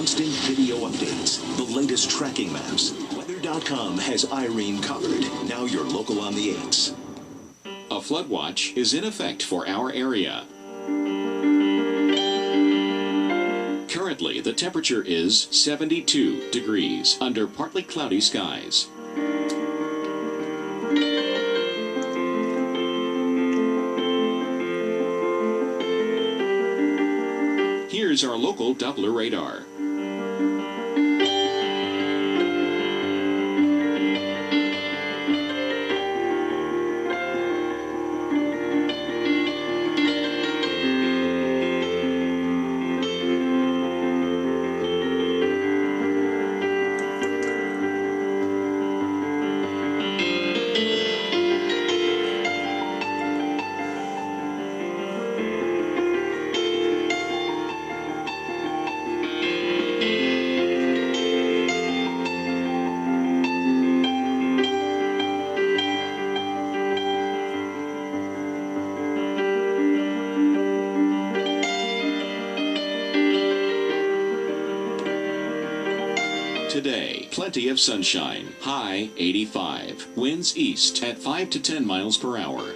constant video updates, the latest tracking maps. Weather.com has Irene covered. Now you're local on the 8s. A flood watch is in effect for our area. Currently, the temperature is 72 degrees under partly cloudy skies. Here's our local Doppler radar. Today, plenty of sunshine, high 85, winds east at 5 to 10 miles per hour.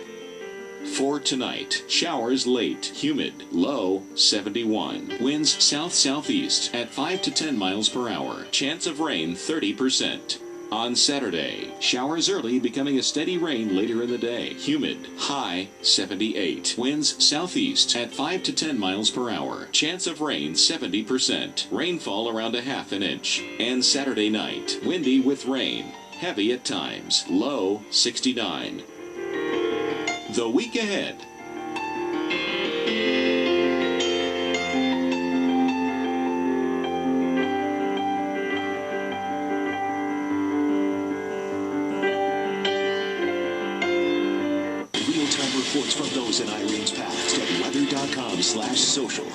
For tonight, showers late, humid, low 71, winds south-southeast at 5 to 10 miles per hour, chance of rain 30%. On Saturday, showers early, becoming a steady rain later in the day. Humid, high 78. Winds southeast at 5 to 10 miles per hour. Chance of rain 70%. Rainfall around a ½ inch. And Saturday night, windy with rain. Heavy at times. Low 69. The week ahead. Real-time reports from those in Irene's past at weather.com/social.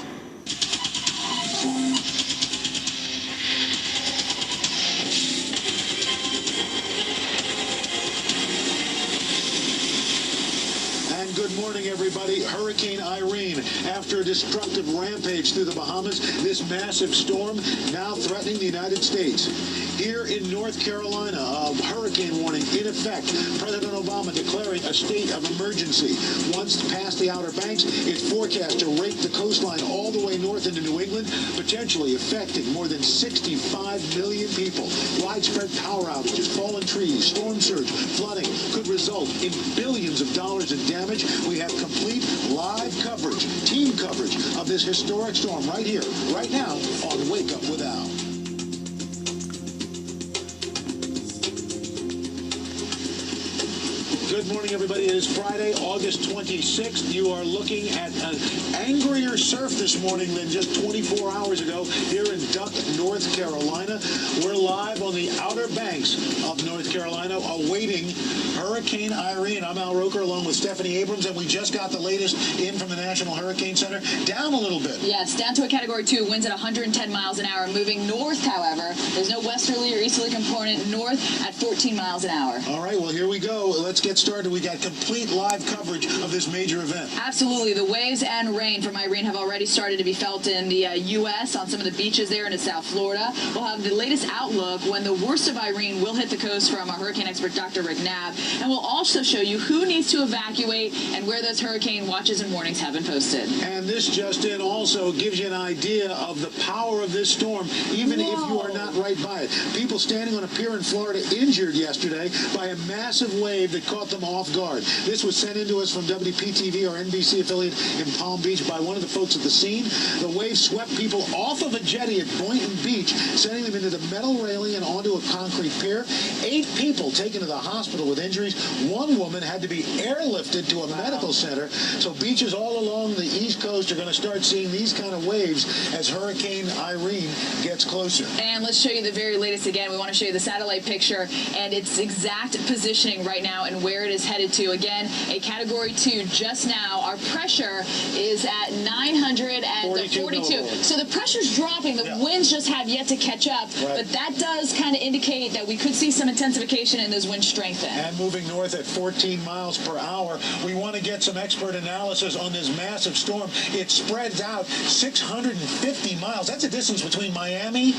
Good morning, everybody. Hurricane Irene. After a destructive rampage through the Bahamas, this massive storm now threatening the United States. Here in North Carolina, a hurricane warning in effect. President Obama declaring a state of emergency. Once past the Outer Banks, it's forecast to rake the coastline all the way north into New England, potentially affecting more than 65 million people. Widespread power outages, fallen trees, storm surge, flooding could result in billions of dollars in damage. We have complete live coverage, team coverage of this historic storm right here, right now on Wake Up with Al. Good morning, everybody. It is Friday, August 26th. You are looking at an angrier surf this morning than just 24 hours ago here in Duck, North Carolina. We're live on the Outer Banks of North Carolina awaiting Hurricane Irene. I'm Al Roker along with Stephanie Abrams, and we just got the latest in from the National Hurricane Center. Down a little bit. Yes, down to a Category 2. Winds at 110 miles an hour. Moving north, however. There's no westerly or easterly component. North at 14 miles an hour. All right, well, here we go. Let's get started. We got complete live coverage of this major event. Absolutely. The waves and rain from Irene have already started to be felt in the U.S. on some of the beaches there into South Florida. We'll have the latest outlook when the worst of Irene will hit the coast from our hurricane expert, Dr. Rick Knabb. And we'll also show you who needs to evacuate and where those hurricane watches and warnings have been posted. And this just in also gives you an idea of the power of this storm, even if you are not right by it. People standing on a pier in Florida injured yesterday by a massive wave that caught them off guard. This was sent into us from WPTV, our NBC affiliate in Palm Beach, by one of the folks at the scene. The wave swept people off of a jetty at Boynton Beach, sending them into the metal railing and onto a concrete pier. 8 people taken to the hospital with injuries. One woman had to be airlifted to a medical center. So beaches all along the East Coast are going to start seeing these kind of waves as Hurricane Irene gets closer. And let's show you the very latest again. We want to show you the satellite picture and its exact positioning right now and where it it is headed to. Again, a Category 2 just now. Our pressure is at 942. So the pressure's dropping. The winds just have yet to catch up. But that does kind of indicate that we could see some intensification in those wind strengthen. And moving north at 14 miles per hour. We want to get some expert analysis on this massive storm. It spreads out 650 miles. That's a distance between Miami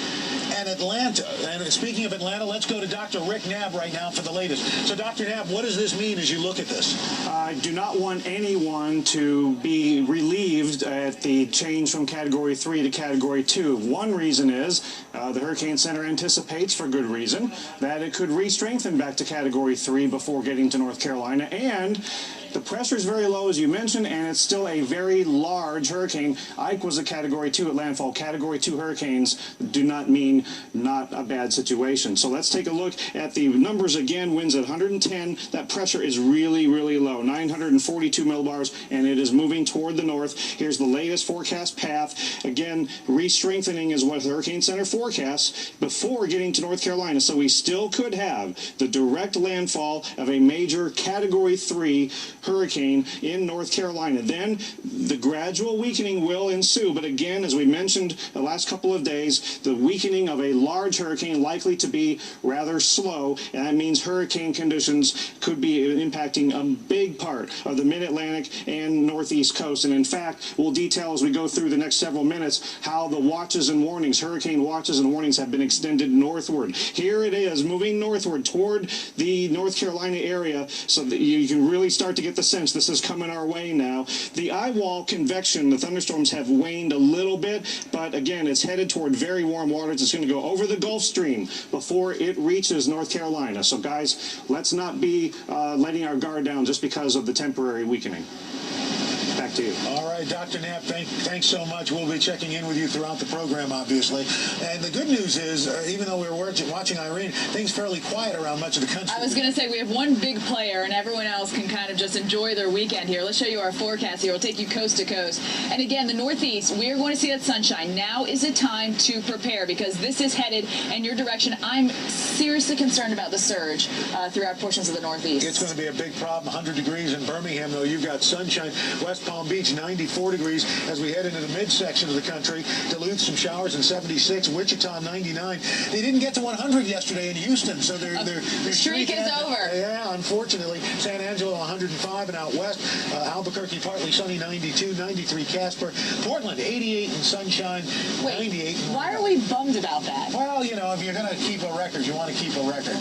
and Atlanta. And speaking of Atlanta, let's go to Dr. Rick Knabb right now for the latest. So, Dr. Knabb, what does this mean as you look at this? I do not want anyone to be relieved at the change from Category 3 to Category 2. One reason is the Hurricane Center anticipates, for good reason, that it could re-strengthen back to Category 3 before getting to North Carolina. And the pressure is very low, as you mentioned, and it's still a very large hurricane. Ike was a Category 2 at landfall. Category 2 hurricanes do not mean not a bad situation. So let's take a look at the numbers again. Winds at 110. That pressure is really, really low, 942 millibars, and it is moving toward the north. Here's the latest forecast path. Again, re-strengthening is what the Hurricane Center forecasts before getting to North Carolina. So we still could have the direct landfall of a major Category 3 hurricane in North Carolina. Then the gradual weakening will ensue, but again, as we mentioned the last couple of days, the weakening of a large hurricane likely to be rather slow, and that means hurricane conditions could be impacting a big part of the mid-Atlantic and northeast coast. And in fact, we'll detail as we go through the next several minutes how the watches and warnings, hurricane watches and warnings, have been extended northward. Here it is, moving northward toward the North Carolina area, so that you can really start to get the sense this is coming our way now. The eye wall convection, the thunderstorms have waned a little bit, but again, it's headed toward very warm waters. It's going to go over the Gulf Stream before it reaches North Carolina. So guys, let's not be letting our guard down just because of the temporary weakening. Back to you. All right, Dr. Knapp, thanks so much. We'll be checking in with you throughout the program, obviously. And the good news is, even though we're watching Irene, things fairly quiet around much of the country. I was going to say, we have one big player, and everyone else can kind of just enjoy their weekend here. Let's show you our forecast here. We'll take you coast to coast. And again, the Northeast, we are going to see that sunshine. Now is the time to prepare, because this is headed in your direction. I'm seriously concerned about the surge throughout portions of the Northeast. It's going to be a big problem. 100 degrees in Birmingham, though. You've got sunshine. West Palm Beach, 94 degrees as we head into the midsection of the country. Duluth, some showers in 76. Wichita, 99. They didn't get to 100 yesterday in Houston, so their streak is over. Yeah, unfortunately. San Angelo, 105, and out west, Albuquerque, partly sunny, 92, 93 Casper. Portland, 88 and sunshine, 98. Why are we bummed about that? Well, you know, if you're going to keep a record, you want to keep a record.